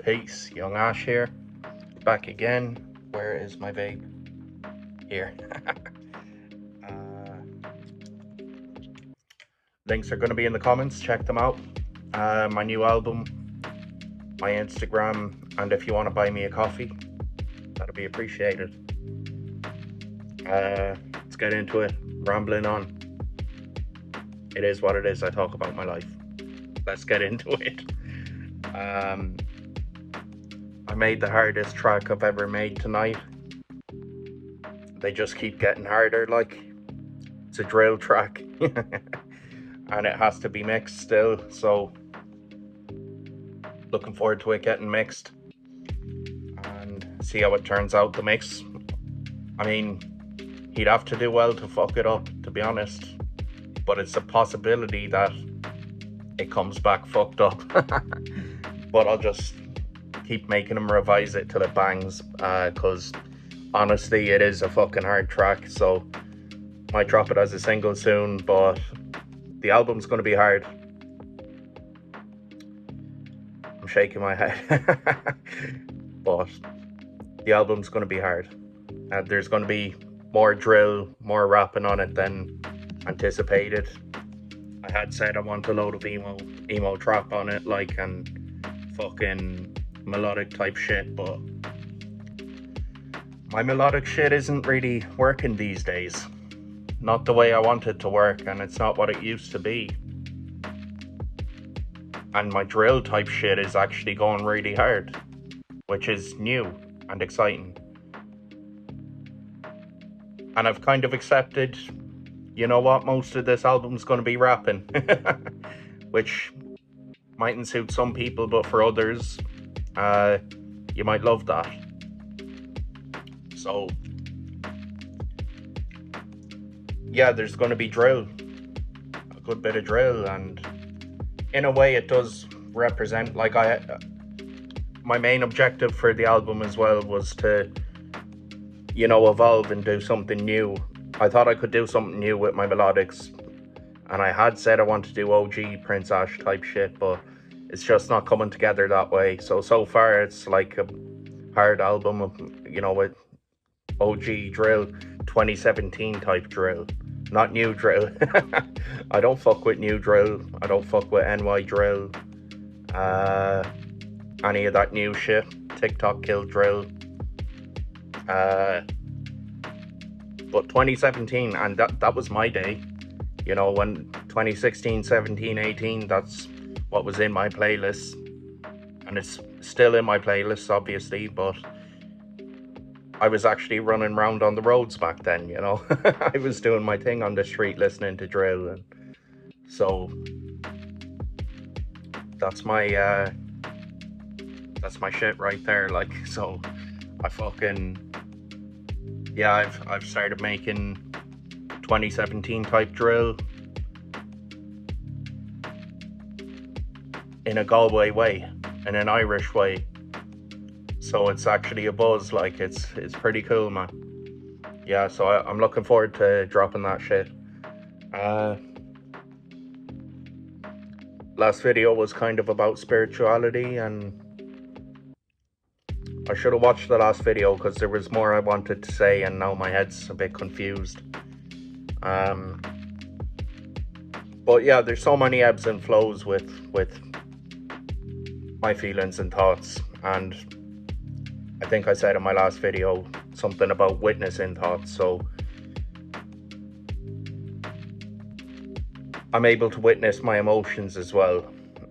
Peace, Young Ash here, back again. Where is my vape? Here. Links are going to be in the comments, check them out. My new album, my Instagram, and if you want to buy me a coffee, that'd be appreciated. Let's get into it, rambling on. It is what it is, I talk about my life. Let's get into it. I made the hardest track I've ever made tonight. They just keep getting harder, like. It's a drill track. And it has to be mixed still, so looking forward to it getting mixed and see how it turns out, the mix. I mean, he'd have to do well to fuck it up, to be honest, but it's a possibility that it comes back fucked up. But I'll just keep making him revise it till it bangs, because honestly it is a fucking hard track, so might drop it as a single soon, but the album's going to be hard. I'm shaking my head. But the album's going to be hard. There's going to be more drill, more rapping on it than anticipated. I had said I want a load of emo trap on it, like, and fucking melodic type shit, but my melodic shit isn't really working these days. Not the way I want it to work, and it's not what it used to be. And my drill type shit is actually going really hard, which is new and exciting. And I've kind of accepted, you know what, most of this album's going to be rapping. Which mightn't suit some people, but for others, you might love that. So yeah, there's going to be drill, a good bit of drill, and in a way it does represent, like, my main objective for the album as well was to, you know, evolve and do something new. I thought I could do something new with my melodics, and I had said I want to do OG Prince Ash type shit, but it's just not coming together that way. So far it's like a hard album of, you know, with OG drill, 2017 type drill, not new drill. I don't fuck with new drill. I don't fuck with NY drill, any of that new shit. TikTok kill drill. But 2017, and that was my day, you know, when 2016, 17, 18, that's what was in my playlist, and it's still in my playlist, obviously, but I was actually running around on the roads back then, you know. I was doing my thing on the street listening to drill, and so that's my shit right there, like. So I fucking, yeah, I've started making 2017 type drill in a Galway way, in an Irish way. So it's actually a buzz, like, it's pretty cool, man. Yeah, so I'm looking forward to dropping that shit. Last video was kind of about spirituality, and I should have watched the last video because there was more I wanted to say, and now my head's a bit confused. But yeah, there's so many ebbs and flows with my feelings and thoughts, and I think I said in my last video something about witnessing thoughts, so I'm able to witness my emotions as well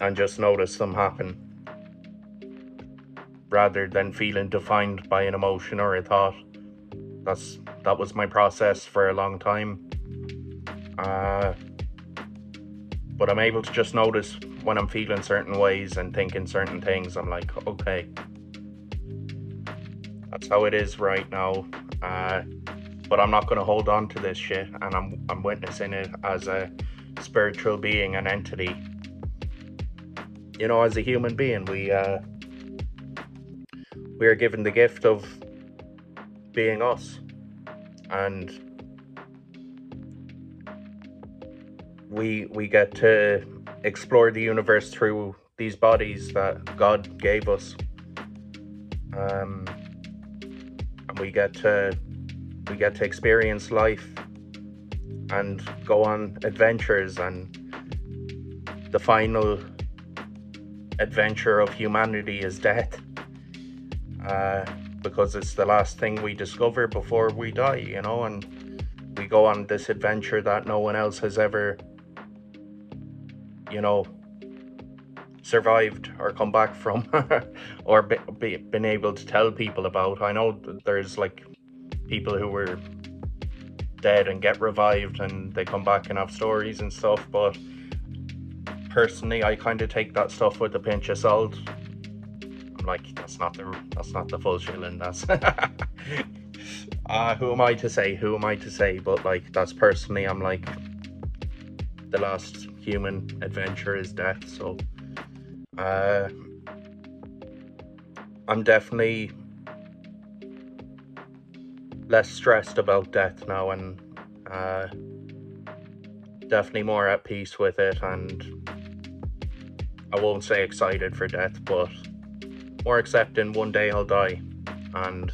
and just notice them happen, rather than feeling defined by an emotion or a thought. That was my process for a long time. But I'm able to just notice when I'm feeling certain ways and thinking certain things. I'm like, okay, that's how it is right now. But I'm not going to hold on to this shit, and I'm witnessing it as a spiritual being, an entity. You know, as a human being, we are given the gift of being us, and we get to explore the universe through these bodies that God gave us. and we get to experience life and go on adventures, and the final adventure of humanity is death, because it's the last thing we discover before we die, you know, and we go on this adventure that no one else has ever, you know, survived or come back from, or been able to tell people about. I know there's like people who were dead and get revived and they come back and have stories and stuff, but personally I kind of take that stuff with a pinch of salt. I'm like, that's not the full shilling. That's who am I to say, but like, that's personally, I'm like, the last human adventure is death. So I'm definitely less stressed about death now, and definitely more at peace with it, and I won't say excited for death, but more accepting one day I'll die, and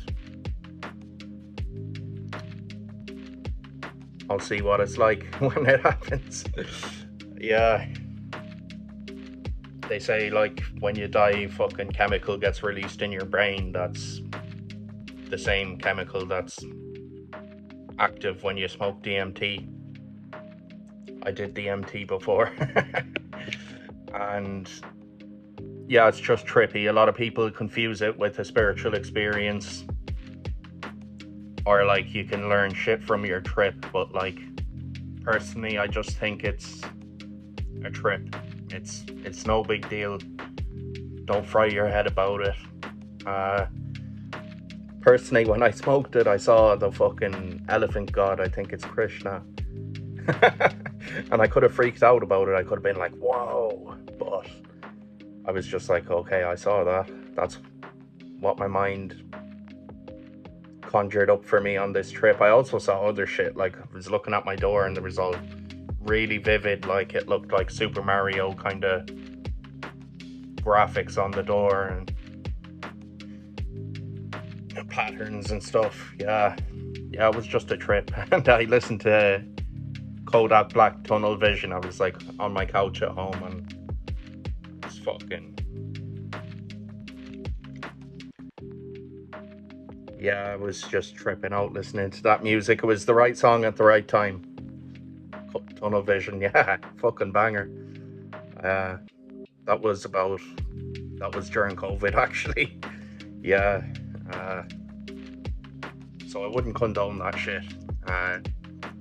I'll see what it's like when it happens. Yeah. They say, like, when you die, fucking chemical gets released in your brain. That's the same chemical that's active when you smoke DMT. I did DMT before. And yeah, it's just trippy. A lot of people confuse it with a spiritual experience, or like you can learn shit from your trip, but like, personally, I just think it's a trip. It's no big deal. Don't fry your head about it. Personally, when I smoked it, I saw the fucking elephant god. I think it's Krishna. And I could have freaked out about it. I could have been like, whoa. But I was just like, okay, I saw that. That's what my mind conjured up for me on this trip. I also saw other shit. Like, I was looking at my door and there was all really vivid, like it looked like Super Mario kind of graphics on the door, and patterns and stuff. Yeah, it was just a trip. And I listened to Kodak Black Tunnel Vision. I was like on my couch at home, and it's fucking, yeah, I was just tripping out listening to that music. It was the right song at the right time. Tunnel Vision, yeah, fucking banger. That was during COVID, actually. Yeah. So I wouldn't condone that shit.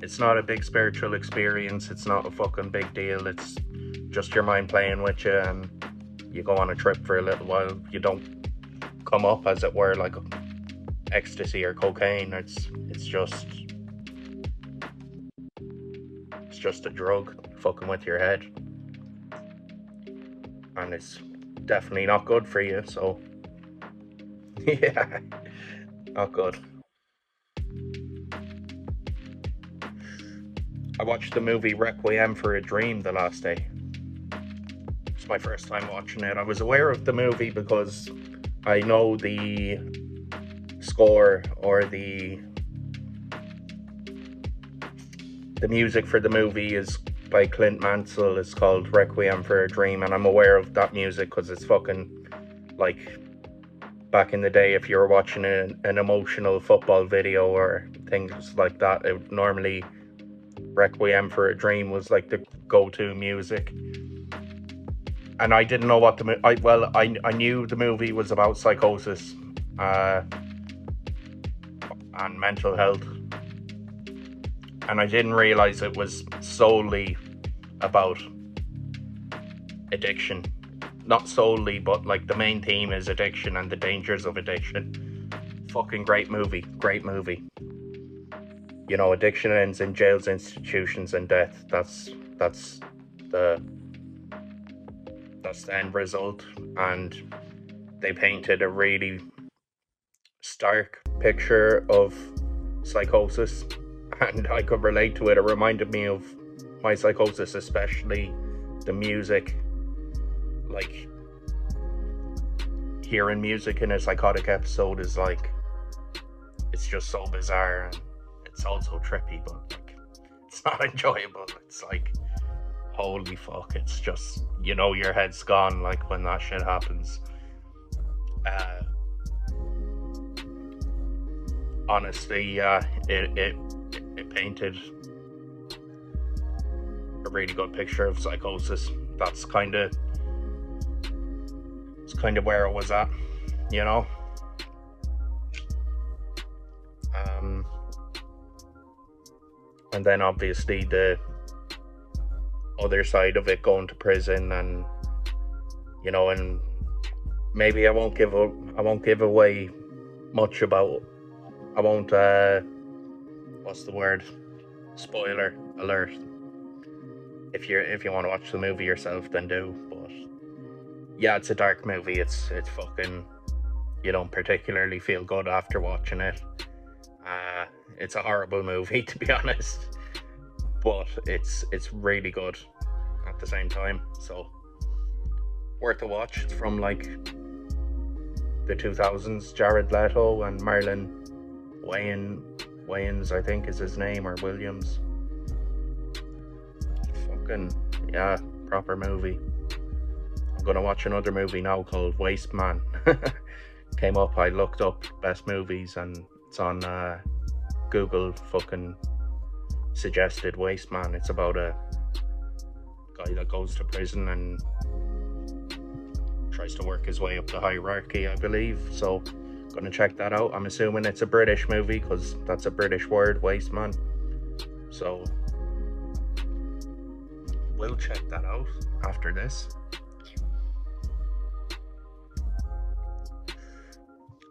It's not a big spiritual experience. It's not a fucking big deal. It's just your mind playing with you, and you go on a trip for a little while. You don't come up, as it were, like ecstasy or cocaine. It's just a drug fucking with your head, and it's definitely not good for you. So yeah, not good. I watched the movie Requiem for a Dream the last day. It's my first time watching it. I was aware of the movie because I know the score, or the music for the movie is by Clint Mansell. It's called Requiem for a Dream, and I'm aware of that music because it's fucking, like, back in the day, if you were watching an emotional football video or things like that, it would normally, Requiem for a Dream was like the go-to music. And I didn't know what I knew the movie was about psychosis and mental health, and I didn't realize it was solely about addiction. Not solely, but like the main theme is addiction and the dangers of addiction. Fucking great movie. You know, addiction ends in jails, institutions, and death. That's the end result. And they painted a really stark picture of psychosis, and I could relate to it. It reminded me of my psychosis, especially the music. Like, hearing music in a psychotic episode is like, it's just so bizarre, and it's also trippy, but like, it's not enjoyable. It's like, holy fuck, it's just, you know, your head's gone like when that shit happens. Honestly, yeah, it painted a really good picture of psychosis. It's kind of where it was at, you know. And then obviously the other side of it, going to prison, and you know, and maybe I won't give away much about. I won't. What's the word? Spoiler alert. If you want to watch the movie yourself, then do. But yeah, it's a dark movie. It's fucking. You don't particularly feel good after watching it. It's a horrible movie, to be honest, but it's really good at the same time. So worth a watch. It's from like the 2000s. Jared Leto and Marlon Wayans, I think is his name, or Williams. Fucking yeah, proper movie. I'm gonna watch another movie now called Waste Man. Came up, I looked up best movies, and it's on Google. Fucking suggested Waste Man. It's about a guy that goes to prison and tries to work his way up the hierarchy, I believe. So gonna check that out. I'm assuming it's a British movie because that's a British word, Waste Man. So we'll check that out after this.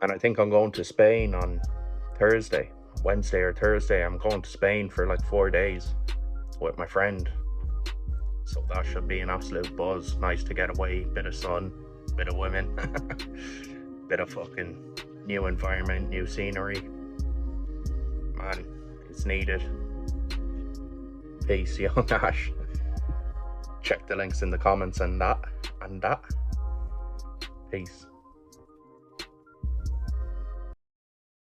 And I think I'm going to Spain on Wednesday or Thursday. I'm going to Spain for like 4 days with my friend. So that should be an absolute buzz. Nice to get away, bit of sun, bit of women, bit of fucking new environment, new scenery. Man, it's needed. Peace, young Ash. Check the links in the comments and that. Peace.